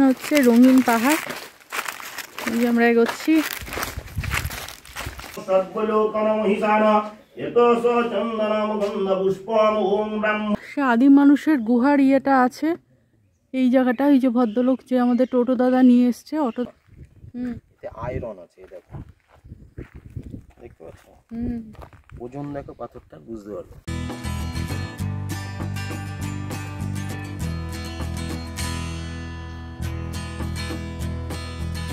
হচ্ছে রঙিন পাহাড়। এই যে আমরা এগোচ্ছি। সে আদিম মানুষের গুহার ইয়েটা আছে এই জায়গাটা। এই যে ভদ্রলোক যে আমাদের টোটো দাদা নিয়ে এসছে অটো। আয়রন আছে দেখো, দেখতে পাচ্ছ? ওজন দেখো পাথরটা, বুঝতে পারবে।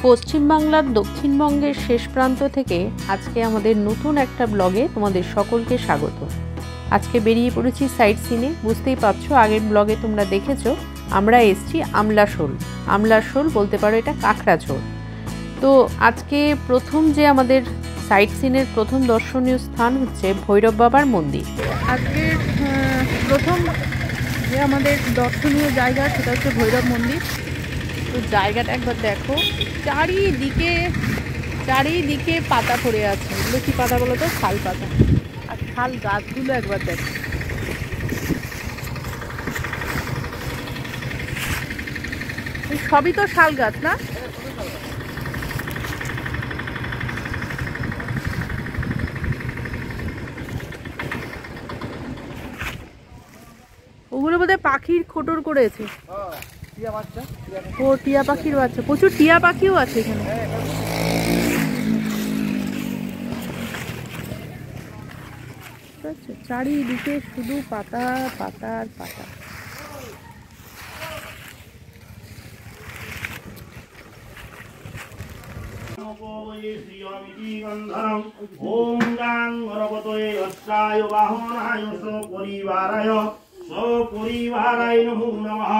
পশ্চিমবাংলার দক্ষিণবঙ্গের শেষ প্রান্ত থেকে আজকে আমাদের নতুন একটা ব্লগে তোমাদের সকলকে স্বাগত। আজকে বেরিয়ে পড়েছি সাইট সিনে। বুঝতেই পারছো, আগের ব্লগে তোমরা দেখেছো আমরা এসছি আমলাশোল। আমলাশোল বলতে পারো এটা কাঁকড়াঝোড়। তো আজকে প্রথম যে আমাদের সাইট সিনের প্রথম দর্শনীয় স্থান হচ্ছে ভৈরব বাবার মন্দির। আজকের প্রথম যে আমাদের দর্শনীয় জায়গা সেটা হচ্ছে ভৈরব মন্দির। তো জায়গাটা একবার দেখো, চারিদিকে পাতা পড়ে আছে। এগুলো কি পাতা বলো তো? শাল পাতা। আর শাল গাছগুলো একবার দেখো। সবই তো শাল গাছ না? ওগুলো বোধহয় পাখির খোটর করেছে। ও টিয়া পাখির বাচ্চা। প্রচুর টিয়া পাখিও আছে এখানে। চারিদিকে শুধু পাতা পাতা আর পাতা। ওম গাং গণপতয়ে অশ্বায় বাহনায় সপরিবারায় সপরিবারায় নমো নমঃ।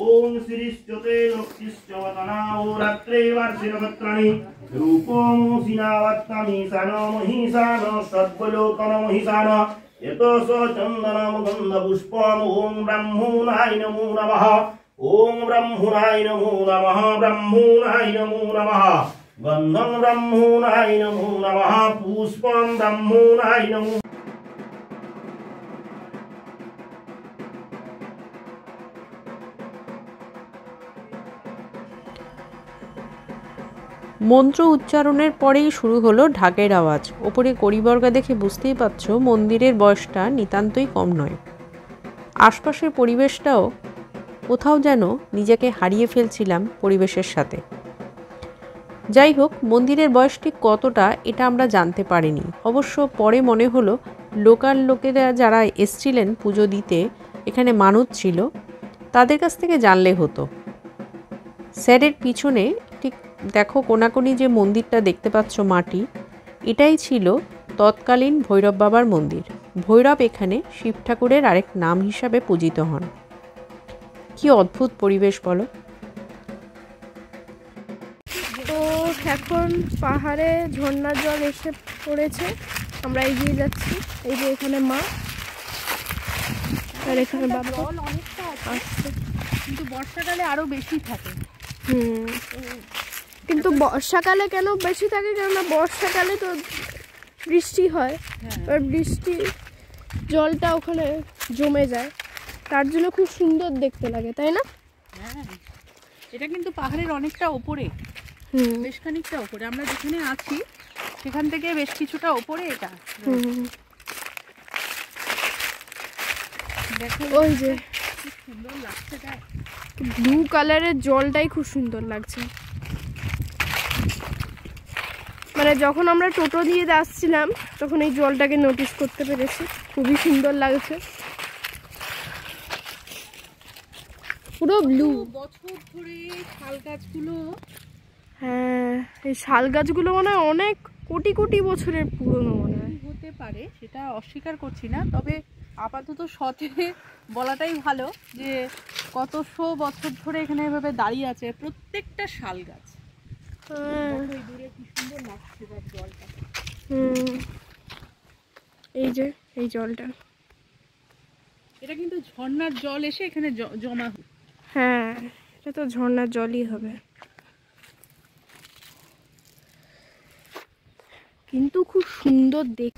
ওম শ্রীশ্চতে লক্ষ্মীশ্চবতনাও রাত্রে বার্ষিকপত্রাণি রূপমোসিনাবত্তামি সানো মহিষান সর্বলোকন মহিষান এতস চন্দনম গন্ধপুষ্পম। ওম ব্রহ্মণায় নমো নমঃ। ওম ব্রহ্মণায় নমো নমঃ। ব্রহ্মণায় নমো নমঃ। গন্ধং ব্রহ্মণায় নমো নমঃ। পুষ্পং ব্রহ্মণায় নমো। মন্ত্র উচ্চারণের পরেই শুরু হলো ঢাকের আওয়াজ। ওপরে কড়িবর্গা দেখে বুঝতেই পারছো মন্দিরের বয়সটা নিতান্তই কম নয়। আশপাশের পরিবেশটাও কোথাও যেন নিজেকে হারিয়ে ফেলছিলাম পরিবেশের সাথে। যাই হোক, মন্দিরের বয়স ঠিক কতটা এটা আমরা জানতে পারিনি। অবশ্য পরে মনে হলো লোকাল লোকেরা যারা এসছিলেন পুজো দিতে, এখানে মানত ছিল, তাদের কাছ থেকে জানলে হতো। স্যারের পিছনে ঠিক দেখো কোনাকুনি যে মন্দিরটা দেখতে পাচ্ছ মাটি, এটাই ছিল তৎকালীন ভৈরব বাবার মন্দির। ভৈরব এখানে শিব ঠাকুরের আরেক নাম হিসাবে পূজিত হন। কি অদ্ভুত পরিবেশ বলো। তো এখন পাহাড়ে ঝর্ণার জল এসে পড়েছে, আমরা এগিয়ে যাচ্ছি। এই যে এখানে মা আর এখানে বাবা। জল অনেকটা আসছে, কিন্তু বর্ষাকালে আরো বেশি থাকে। কিন্তু বর্ষাকালে কেন বেশি থাকে? কেননা বর্ষাকালে তো বৃষ্টি হয়, আর বৃষ্টি জলটা ওখানে জমে যায়, তার জন্য খুব সুন্দর দেখতে লাগে, তাই না? হ্যাঁ, এটা কিন্তু পাহাড়ের অনেকটা ওপরে, বেশ খানিকটা ওপরে। আমরা যেখানে আছি সেখান থেকে বেশ কিছুটা ওপরে এটা। দেখো ওই যে খুব সুন্দর লাগছে, ব্লু কালারের জলটাই খুব সুন্দর লাগছে। মানে যখন আমরা টোটো দিয়ে যাচ্ছিলাম তখন এই জলটাকে নোটিস করতে পেরেছি, খুবই সুন্দর লাগছে, পুরো ব্লু। বছর ধরে শাল গাছগুলো, হ্যাঁ এই শাল গাছগুলো মনে হয় অনেক কোটি কোটি বছরের পুরনো মনে হয়। হতে পারে, সেটা অস্বীকার করছি না, তবে আপাতত সতে বলাটাই ভালো যে কতশো বছর ধরে এখানে এভাবে দাঁড়িয়ে আছে প্রত্যেকটা শাল গাছ। দূরে কি সুন্দর লাগছে জলটা। এই যে এই জলটা, এটা কিন্তু ঝর্ণার জল এসে এখানে জমা। হ্যাঁ এটা তো ঝর্ণার জলই হবে, কিন্তু খুব সুন্দর দেখ।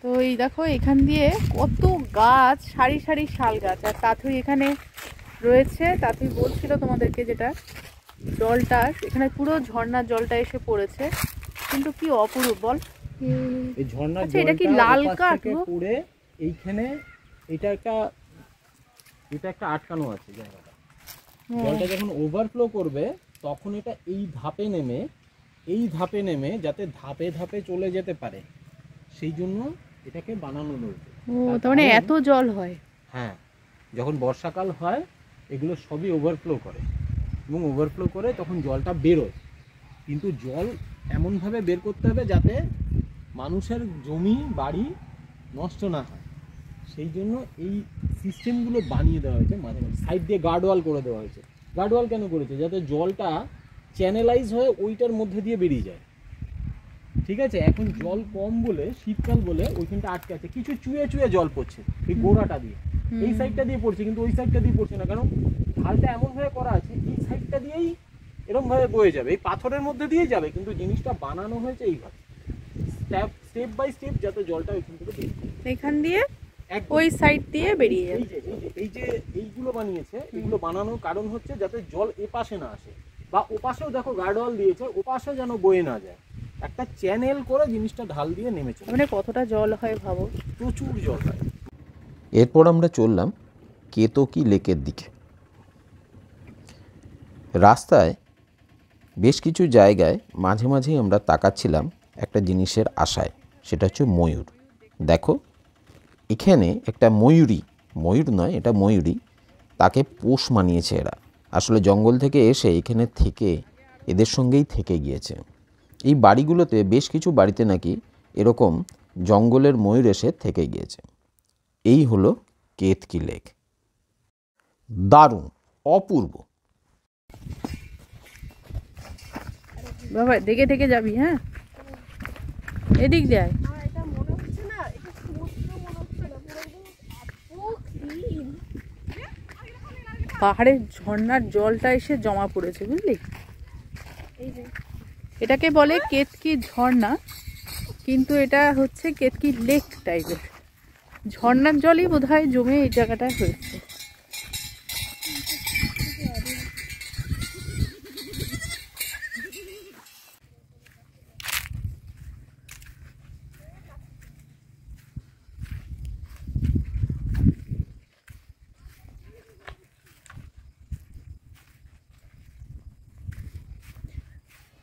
তো এই দেখো এখান দিয়ে কত গাছ, সারি সারি শাল গাছ। আর তাথই এখানে রয়েছে। তাতেই বলছিল তোমাদেরকে যেটা জলটা এখানে পুরো ঝর্ণার জলটা এসে পড়েছে, কিন্তু কি অপরূপ বল। এই ঝর্ণার আচ্ছা, এটা কি লাল কাঠ পড়ে এইখানে এটা একটা আটকানো আছে জায়গাটা। জলটা যখন ওভারফ্লো করবে তখন এটা এই ধাপে নেমে যাতে ধাপে ধাপে চলে যেতে পারে, সেই জন্য এটাকে বানানো হয়েছে। তার মানে এত জল হয়? হ্যাঁ, যখন বর্ষাকাল হয় এগুলো সবই ওভারফ্লো করে, এবং ওভারফ্লো করে তখন জলটা বেরোয়। কিন্তু জল এমনভাবে বের করতে হবে যাতে মানুষের জমি বাড়ি নষ্ট না হয়, সেই জন্য এই সিস্টেমগুলো বানিয়ে দেওয়া হয়েছে। মাঝে মাঝে সাইড দিয়ে গার্ডওয়াল করে দেওয়া হয়েছে। গার্ডওয়াল কেন করেছে? যাতে জলটা চ্যানেলাইজ হয়ে ওইটার মধ্যে দিয়ে বেরিয়ে যায়। ঠিক আছে, এখন জল কম বলে, শীতকাল বলে ওইখানটা আটকে আছে, কিছু চুয়ে চুয়ে জল পড়ছে এই গোড়াটা দিয়ে, এই সাইডটা দিয়ে পড়ছে, কিন্তু ওই সাইডটা দিয়ে পড়ছে না। কারণ ঢালটা এমনভাবে করা আছে এই সাইডটা দিয়েই এরকম ভাবে বয়ে যাবে, এই পাথরের মধ্যে দিয়ে যাবে, কিন্তু জিনিসটা বানানো হয়েছে এইভাবে স্টেপ বাই স্টেপ, যাতে জলটা ওইখান থেকে বেরিয়ে যায়, এখান দিয়ে ওই সাইড দিয়ে বেরিয়ে যাবে। এই যে এইগুলো বানিয়েছে, এগুলো বানানোর কারণ হচ্ছে যাতে জল এপাশে না আসে, বা ওপাশেও দেখো গার্ডওয়াল দিয়েছে, ওপাশে যেন বয়ে না যায়, একটা চ্যানেল করে জিনিসটা ঢাল দিয়ে নেমেছে। মানে কতটা জল হয় ভাবো, প্রচুর জল হয়। এরপর আমরা চললাম কেতকী লেকের দিকে। রাস্তায় বেশ কিছু জায়গায় মাঝে মাঝেই আমরা তাকাচ্ছিলাম একটা জিনিসের আশায়, সেটা হচ্ছে ময়ূর। দেখো এখানে একটা ময়ূর নয়, এটা ময়ূরী, তাকে পোষ মানিয়েছে এরা। আসলে জঙ্গল থেকে এসে এখানে থেকে এদের সঙ্গেই থেকে গিয়েছে। এই বাড়িগুলোতে বেশ কিছু বাড়িতে নাকি এরকম জঙ্গলের ময়ূর এসে থেকে গিয়েছে। এই হলো কেতকী লেক। দারুণ, অপূর্ব। বাবা দেখে দেখে যাবি, হ্যাঁ এদিক দিয়ে আয়। এটা মনে হচ্ছে না, এটা সমুদ্র মনে হচ্ছে না, পুরো একদম এত ক্লিন। পাহাড়ের ঝর্ণার জলটা এসে জমা পড়েছে, বুঝলি? এই যে এটাকে বলে কেতকী ঝর্ণা, কিন্তু এটা হচ্ছে কেতকী লেক টাইপের। ঝর্ণার জলই বোধহয় জমে এই জায়গাটায় হয়েছে।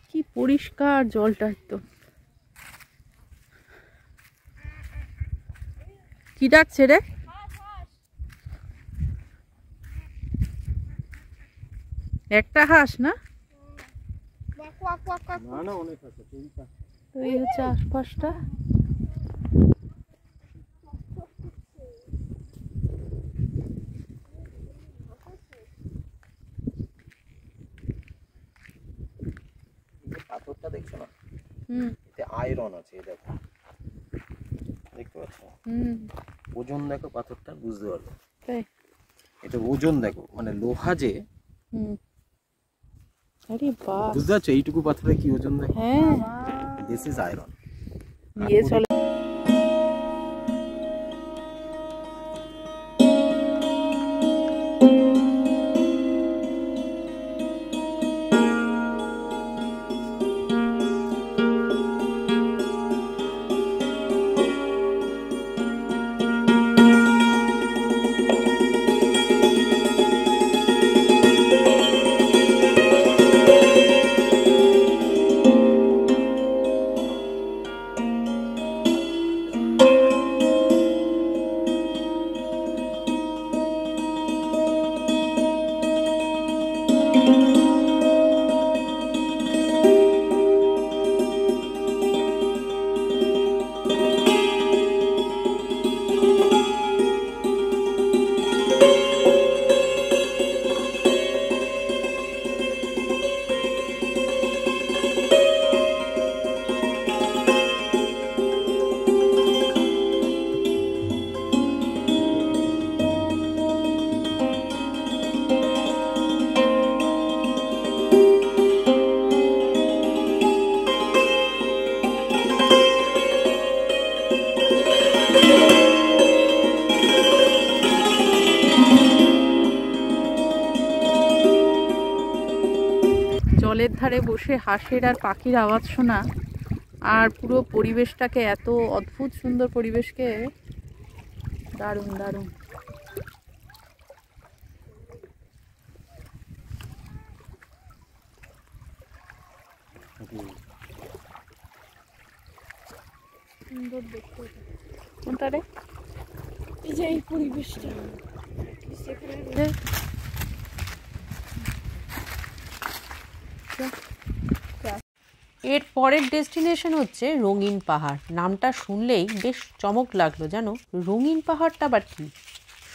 কি পরিষ্কার জলটা একদম। কি ডাকছে রে? একটা হাঁস না? না অনেক আছে। এই হচ্ছে আশপাশটা। পাথরটা দেখছো না, হুম এতে আয়রন আছে, দেখো, দেখতে পাচ্ছ? ওজন দেখো পাথরটা, বুঝতে পারবে তাই? এটা ওজন দেখো, মানে লোহা যে, আরে বাহ, বুঝতে পারছো এইটুকু পাথরে কি ওজন দেখো? হ্যাঁ, দিস ইজ আয়রন। নিয়ে চলে। জলের ধারে বসে হাঁসের আর পাখির আওয়াজ শোনা, আর পুরো পরিবেশটাকে, এত অদ্ভুত সুন্দর পরিবেশকে, দারুণ দারুণ। সুন্দর দেখতে। কোনটা রে? এই যে এই পরিবেশটা, এর পরের ডেস্টিনেশন হচ্ছে রঙিন পাহাড়। নামটা শুনলেই বেশ চমক লাগলো, জানো রঙিন পাহাড়টা আবার কি।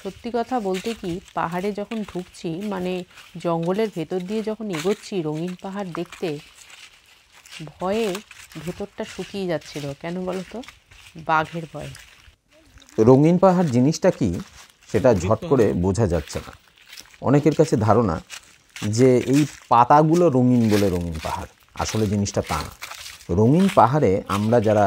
সত্যি কথা বলতে কি, পাহাড়ে যখন ঢুকছি, মানে জঙ্গলের ভেতর দিয়ে যখন এগোচ্ছি রঙিন পাহাড় দেখতে, ভয়ে ভেতরটা শুকিয়ে যাচ্ছিল। কেন বলো তো? বাঘের ভয়। রঙিন পাহাড় জিনিসটা কি সেটা ঝট করে বোঝা যাচ্ছে না। অনেকের কাছে ধারণা যে এই পাতাগুলো রঙিন বলে রঙিন পাহাড়, আসলে জিনিসটা তা না। রঙিন পাহাড়ে আমরা যারা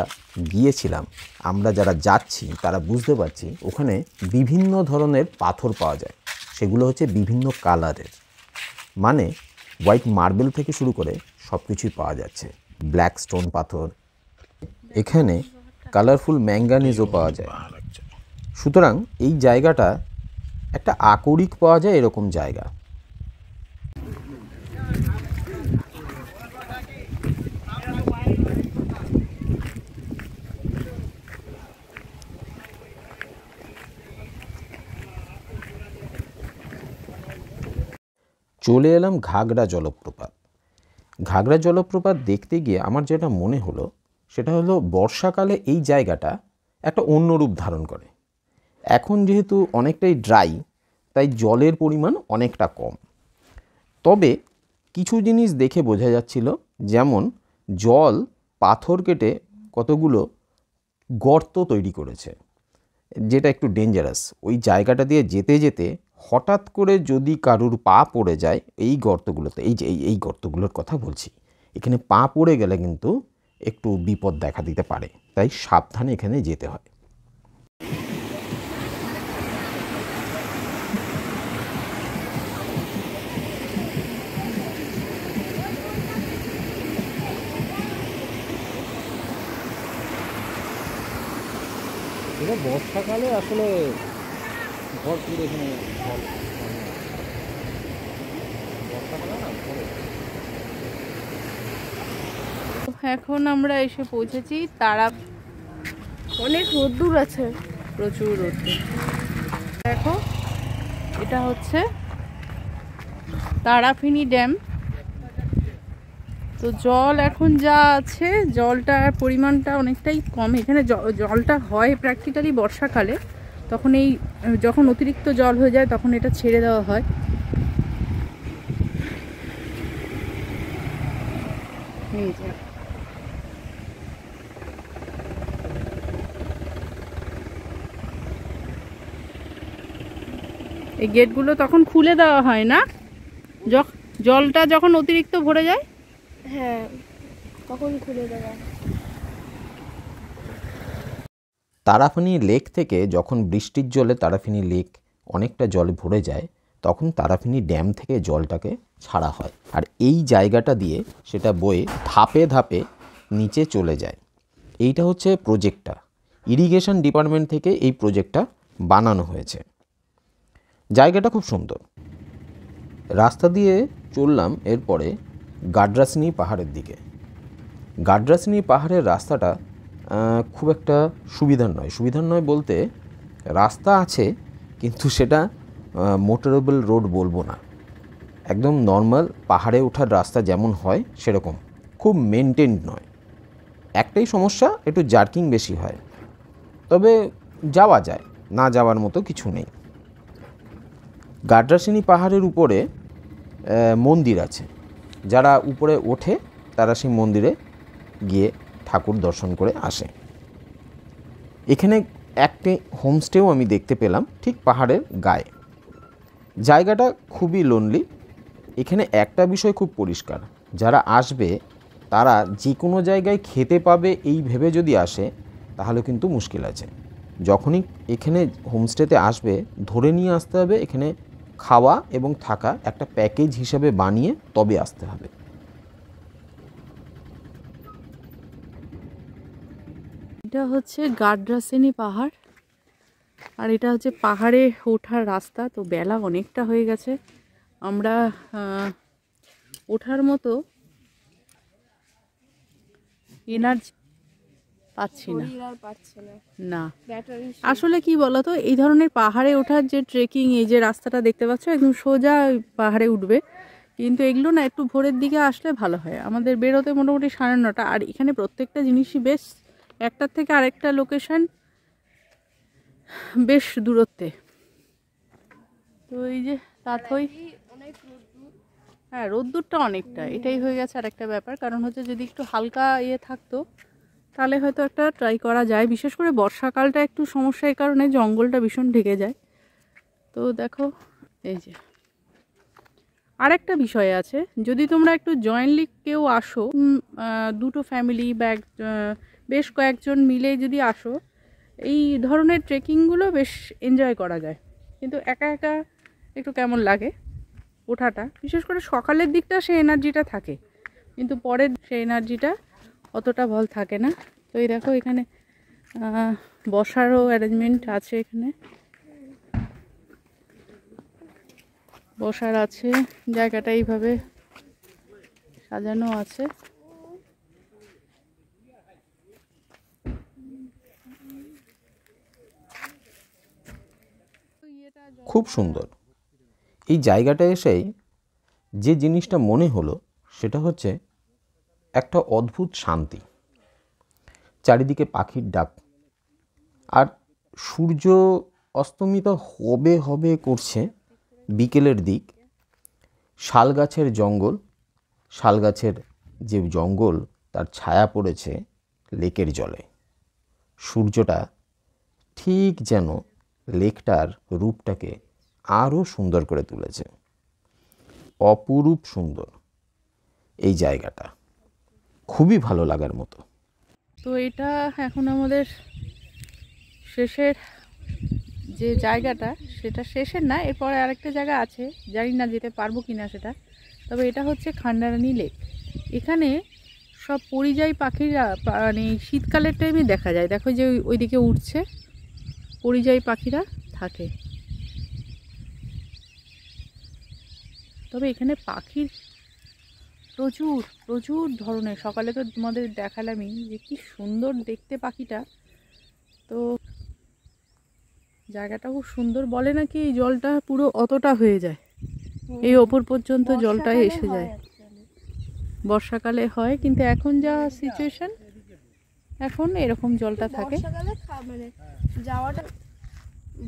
গিয়েছিলাম, আমরা যারা যাচ্ছি, তারা বুঝতে পারছি ওখানে বিভিন্ন ধরনের পাথর পাওয়া যায়। সেগুলো হচ্ছে বিভিন্ন কালারের, মানে হোয়াইট মার্বেল থেকে শুরু করে সব কিছুই পাওয়া যাচ্ছে। ব্ল্যাক স্টোন পাথর, এখানে কালারফুল ম্যাঙ্গানিজও পাওয়া যায়। সুতরাং এই জায়গাটা একটা আকরিক পাওয়া যায় এরকম জায়গা। চলে এলাম ঘাগড়া জলপ্রপাত। ঘাগড়া জলপ্রপাত দেখতে গিয়ে আমার যেটা মনে হলো সেটা হলো বর্ষাকালে এই জায়গাটা একটা অন্য রূপ ধারণ করে। এখন যেহেতু অনেকটাই ড্রাই, তাই জলের পরিমাণ অনেকটা কম। তবে কিছু জিনিস দেখে বোঝা যাচ্ছিল, যেমন জল পাথর কেটে কতগুলো গর্ত তৈরি করেছে, যেটা একটু ডেঞ্জারাস। ওই জায়গাটা দিয়ে যেতে যেতে হঠাৎ করে যদি কারুর পা পড়ে যায় এই গর্তগুলোতে, এই গর্তগুলোর কথা বলছি, এখানে পা পড়ে গেলে কিন্তু একটু বিপদ দেখা দিতে পারে, তাই সাবধানে এখানে যেতে হয়। এটা বর্ষাকালে আসলে ভরপুর এখানে জল। বর্ষাকালে না ভরে। এখন আমরা এসে পৌঁছেছি তারা, অনেক রোদ্দুর আছে, প্রচুর রোদ্দুর। দেখো এটা হচ্ছে তারাফিনি ড্যাম। তো জল এখন যা আছে, জলটার পরিমাণটা অনেকটাই কম। এখানে জলটা হয় প্র্যাকটিক্যালি বর্ষাকালে, তখন যখন অতিরিক্ত জল হয়ে যায় তখন এটা ছেড়ে দেওয়া হয়। এই যে এই গেটগুলো তখন খুলে দেওয়া হয় না, জলটা যখন অতিরিক্ত ভরে যায়। হ্যাঁ, কখন খুলে দেওয়া। তারাফিনি লেক থেকে যখন বৃষ্টির জলে তারাফিনি লেক অনেকটা জলে ভরে যায়, তখন তারাফিনি ড্যাম থেকে জলটাকে ছাড়া হয়, আর এই জায়গাটা দিয়ে সেটা বয়ে ধাপে ধাপে নিচে চলে যায়। এইটা হচ্ছে প্রজেক্টটা, ইরিগেশন ডিপার্টমেন্ট থেকে এই প্রজেক্টটা বানানো হয়েছে। জায়গাটা খুব সুন্দর। রাস্তা দিয়ে চললাম এরপরে গাড্রাসিনি পাহাড়ের দিকে। গাড্রাসিনি পাহাড়ের রাস্তাটা খুব একটা সুবিধার নয় বলতে, রাস্তা আছে কিন্তু সেটা মোটরেবল রোড বলবো না, একদম নর্মাল পাহাড়ে ওঠার রাস্তা যেমন হয় সেরকম, খুব মেনটেন্ড নয়। একটাই সমস্যা, একটু জার্কিং বেশি হয়, তবে যাওয়া যায়, না যাওয়ার মতো কিছু নেই। গাড্রাসিনি পাহাড়ের উপরে মন্দির আছে, যারা উপরে ওঠে তারা সেই মন্দিরে গিয়ে ঠাকুর দর্শন করে আসে। এখানে একটি হোমস্টেও আমি দেখতে পেলাম ঠিক পাহাড়ের গায়ে। জায়গাটা খুবই লোনলি। এখানে একটা বিষয় খুব পরিষ্কার, যারা আসবে তারা যে কোনো জায়গায় খেতে পাবে এই ভেবে যদি আসে তাহলে কিন্তু মুশকিল আছে। যখনই এখানে হোমস্টেতে আসবে ধরে নিয়ে আসতে হবে এখানে খাওয়া এবং থাকা একটা প্যাকেজ হিসেবে বানিয়ে তবে আসতে হবে। এটা হচ্ছে গাড্রাসেনি পাহাড়, আর এটা হচ্ছে পাহাড়ে ওঠার রাস্তা। তো বেলা অনেকটা হয়ে গেছে, আমরা ওঠার মতো এনার্জি পাচ্ছি না। না আসলে কি বলতো, এই ধরনের পাহাড়ে ওঠার যে ট্রেকিং, এই যে রাস্তাটা দেখতে পাচ্ছ একদম সোজা পাহাড়ে উঠবে, কিন্তু এগুলো না একটু ভোরের দিকে আসলে ভালো হয়। আমাদের বেরোতে মোটামুটি 9:30, আর এখানে প্রত্যেকটা জিনিসই বেশ একটার থেকে আরেকটা লোকেশন বেশ দূরত্বে। তো এই যে তাথই, হ্যাঁ রোদ্দুরটা অনেকটা, এটাই হয়ে গেছে আরেকটা ব্যাপার। কারণ হচ্ছে যদি একটু হালকা থাকতো তাহলে হয়তো একটা ট্রাই করা যায়। বিশেষ করে বর্ষাকালটা একটু সমস্যা, এই কারণে জঙ্গলটা ভীষণ ঢেকে যায়। তো দেখো এই যে আরেকটা বিষয় আছে, যদি তোমরা একটু জয়েন্টলি কেউ আসো, দুটো ফ্যামিলি বা বেশ কয়েকজন মিলে যদি আসো, এই ধরনের ট্রেকিংগুলো বেশ এনজয় করা যায়। কিন্তু একা একা একটু কেমন লাগে ওঠাটা, বিশেষ করে সকালের দিকটা সেই এনার্জিটা থাকে, কিন্তু পরের সেই এনার্জিটা অতটা বল থাকে না। তো এই দেখো এখানে বসারও অ্যারেঞ্জমেন্ট আছে, এখানে বসার আছে, জায়গাটা এইভাবে সাজানো আছে। খুব সুন্দর। এই জায়গাটা এসেই যে জিনিসটা মনে হলো সেটা হচ্ছে একটা অদ্ভুত শান্তি, চারিদিকে পাখির ডাক, আর সূর্য অস্তমিত হবে হবে করছে বিকেলের দিক, শাল গাছের জঙ্গল, শাল গাছের যে জঙ্গল তার ছায়া পড়েছে লেকের জলে। সূর্যটা ঠিক যেন লেকটার রূপটাকে আরও সুন্দর করে তুলেছে। অপরূপ সুন্দর এই জায়গাটা, খুবই ভালো লাগার মতো। তো এটা এখন আমাদের শেষের যে জায়গাটা, সেটা শেষের না, এরপরে আরেকটা জায়গা আছে, জানি না যেতে পারবো কিনা সেটা। তবে এটা হচ্ছে খান্ডারানী লেক। এখানে সব পরিযায়ী পাখিরা মানে শীতকালের টাইমে দেখা যায়। দেখো যে ওইদিকে উঠছে, পরিযায়ী পাখিরা থাকে। তবে এখানে পাখির প্রচুর প্রচুর ধরনের, সকালে তো তোমাদের দেখালামই যে কি সুন্দর দেখতে পাখিটা। তো জায়গাটা খুব সুন্দর, বলে নাকি এই জলটা পুরো অতটা হয়ে যায়, এই ওপর পর্যন্ত জলটা এসে যায়। বর্ষাকালে হয়, কিন্তু এখন যা সিচুয়েশন, এখন এরকম জলটা থাকে। মানে যাওয়াটা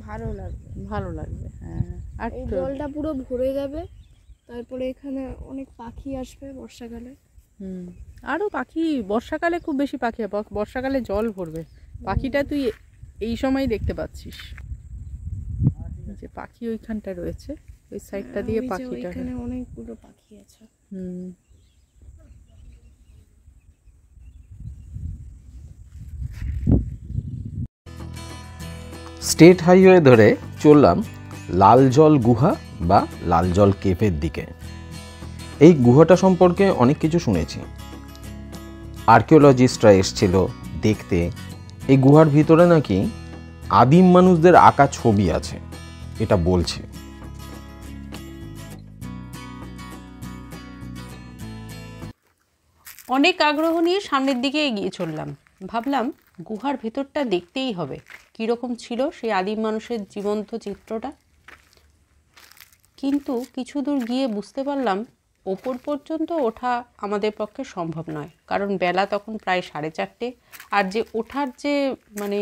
ভালো লাগবে, ভালো লাগবে। হ্যাঁ, আর এই জলটা পুরো ভরে যাবে, তারপরে এখানে অনেক পাখি আসবে বর্ষাকালে। আরও পাখি বর্ষাকালে খুব বেশি পাখি, বর্ষাকালে জল ভরবে, পাখিটা তুই এই সময় দেখতে পাচ্ছিস যে পাখি ওইখানটা রয়েছে, ওই সাইডটা দিয়ে পাখিটা, এখানে অনেকগুলো পাখি আছে। স্টেট হাইওয়ে ধরে চললাম লাল জল গুহা বা লাল জল কেভের দিকে। এই গুহাটা সম্পর্কে অনেক কিছু শুনেছি, আর্কিওলজিস্টরা এসছিল দেখতে। এই গুহার ভিতরে নাকি আদিম মানুষদের আঁকা ছবি আছে, এটা বলছে। অনেক আগ্রহ নিয়ে সামনের দিকে এগিয়ে চললাম। ভাবলাম গুহার ভেতরটা দেখতেই হবে, কীরকম ছিল সেই আদিম মানুষের জীবন্ত চিত্রটা। কিন্তু কিছু দূর গিয়ে বুঝতে পারলাম ওপর পর্যন্ত ওঠা আমাদের পক্ষে সম্ভব নয়, কারণ বেলা তখন প্রায় 4:30, আর যে ওঠার যে মানে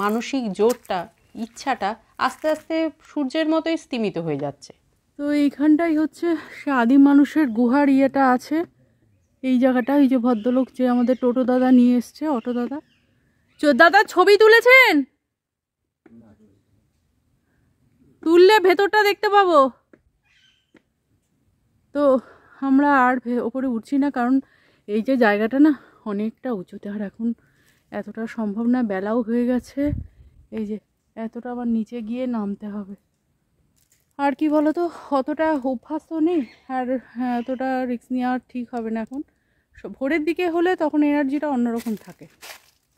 মানসিক জোরটা, ইচ্ছাটা আস্তে আস্তে সূর্যের মতোই স্তিমিত হয়ে যাচ্ছে। তো এইখানটাই হচ্ছে সে আদিম মানুষের গুহার ইয়েটা আছে, এই জায়গাটা। এই যে ভদ্রলোক যে আমাদের টোটো দাদা নিয়ে এসছে, অটো দাদা, দাদা ছবি তুলেছেন, তুললে ভেতরটা দেখতে পাবো। তো আমরা আর ওপরে উঠছি না, কারণ এই যে জায়গাটা না অনেকটা উঁচুতে, আর এখন এতটা সম্ভব না, বেলাও হয়ে গেছে। এই যে এতটা আবার নিচে গিয়ে নামতে হবে। আর কি বলো তো, অতটা অভ্যাস তো নেই, আর এতটা রিস্ক নেওয়া ঠিক হবে না এখন। ভোরের দিকে হলে তখন এনার্জিটা অন্যরকম থাকে।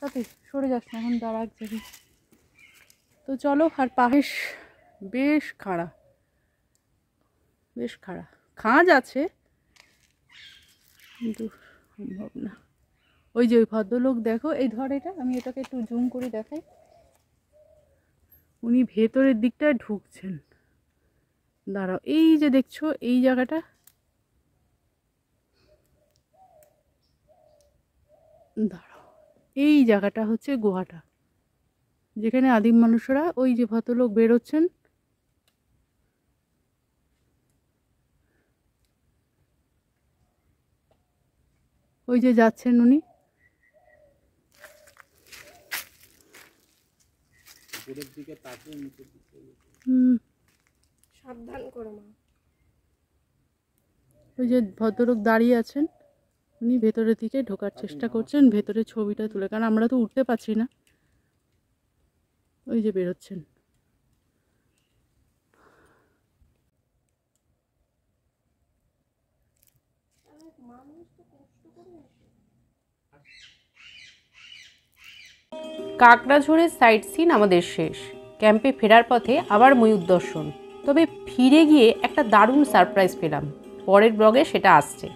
তাতে সরে যাস না, এখন দাঁড়াক যাবি। তো চলো, আর পাহেশ বেশ খাড়া, বেশ খাড়া, খাঁজ আছে কিন্তু সম্ভব না। ওই যে ওই ভদ্রলোক দেখো, এই ধর এটা, আমি এটাকে একটু জুম করে দেখাই। উনি ভেতরের দিকটায় ঢুকছেন। দাঁড়াও, এই যে দেখছো এই জায়গাটা, দাঁড়াও, এই জায়গাটা হচ্ছে গুহাটা, যেখানে আদিম মানুষরা, ওই যে ভদ্রলোক বেরোচ্ছেন, ওই যে যাচ্ছেন উনি, সাবধান করে মা। ওই যে ভদ্রলোক দাঁড়িয়ে আছেন, উনি ভেতরের দিকে ঢোকার চেষ্টা করছেন, ভেতরে ছবিটা তুলে, কারণ আমরা তো উঠতে পারছি না। ওই যে বেরোচ্ছেন। কাকড়াঝোড়ের সাইট সিন আমাদের শেষ। ক্যাম্পে ফেরার পথে আবার ময়ূর দর্শন। তবে ফিরে গিয়ে একটা দারুণ সারপ্রাইজ পেলাম। পরের ব্লগে সেটা আসছে।